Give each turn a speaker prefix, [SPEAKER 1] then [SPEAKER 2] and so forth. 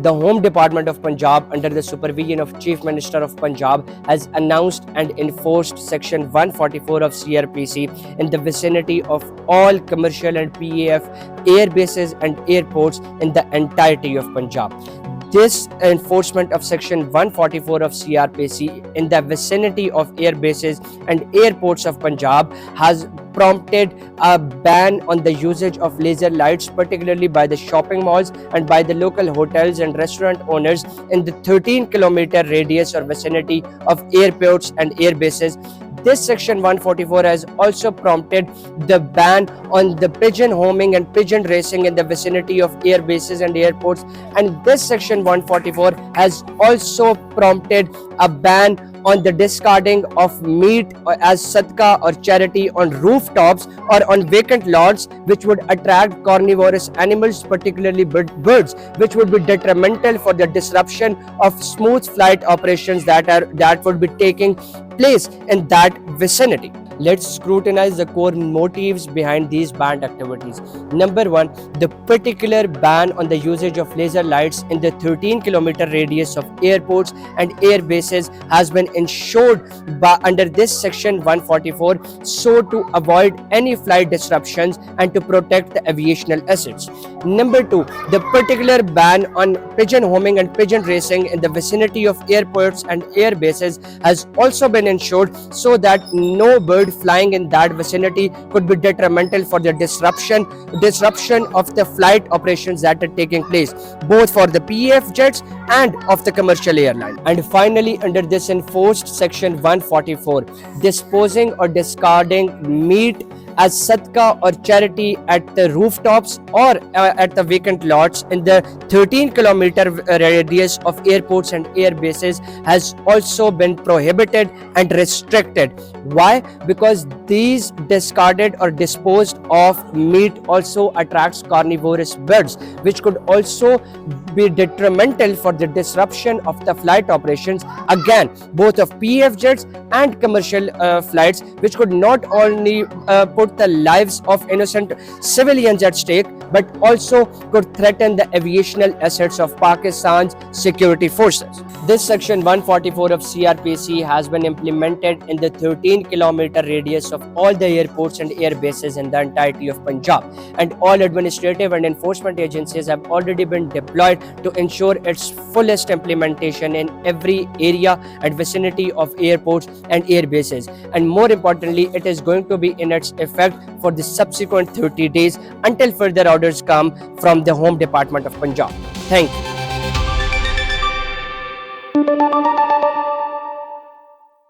[SPEAKER 1] The Home Department of Punjab, under the supervision of Chief Minister of Punjab, has announced and enforced Section 144 of CRPC in the vicinity of all commercial and PAF air bases and airports in the entirety of Punjab. This enforcement of Section 144 of CRPC in the vicinity of air bases and airports of Punjab has prompted a ban on the usage of laser lights, particularly by the shopping malls and by the local hotels and restaurant owners in the 13-kilometer radius or vicinity of airports and air bases. This Section 144 has also prompted the ban on the pigeon homing and pigeon racing in the vicinity of air bases and airports. And this Section 144 has also prompted a ban on the discarding of meat as sadqa or charity on rooftops or on vacant lots, which would attract carnivorous animals, particularly birds, which would be detrimental for the disruption of smooth flight operations that would be taking place in that vicinity. Let's scrutinize the core motives behind these banned activities. Number one, the particular ban on the usage of laser lights in the 13-kilometer radius of airports and air bases has been ensured under this Section 144 so to avoid any flight disruptions and to protect the aviational assets. Number two, the particular ban on pigeon homing and pigeon racing in the vicinity of airports and air bases has also been ensured so that no bird flying in that vicinity could be detrimental for the disruption of the flight operations that are taking place, both for the PAF jets and of the commercial airline. And finally, under this enforced Section 144, disposing or discarding meat as sadqa or charity at the rooftops or at the vacant lots in the 13-kilometer radius of airports and air bases has also been prohibited and restricted. Why? Because these discarded or disposed of meat also attracts carnivorous birds, which could also be detrimental for the disruption of the flight operations, again, both of PAF jets and commercial flights, which could not only put the lives of innocent civilians at stake, but also could threaten the aviational assets of Pakistan's security forces. This Section 144 of CRPC has been implemented in the 13-kilometer radius of all the airports and air bases in the entirety of Punjab, and all administrative and enforcement agencies have already been deployed to ensure its fullest implementation in every area and vicinity of airports and air bases. And more importantly, it is going to be in its effect for the subsequent 30 days until further orders come from the Home Department of Punjab. Thank you.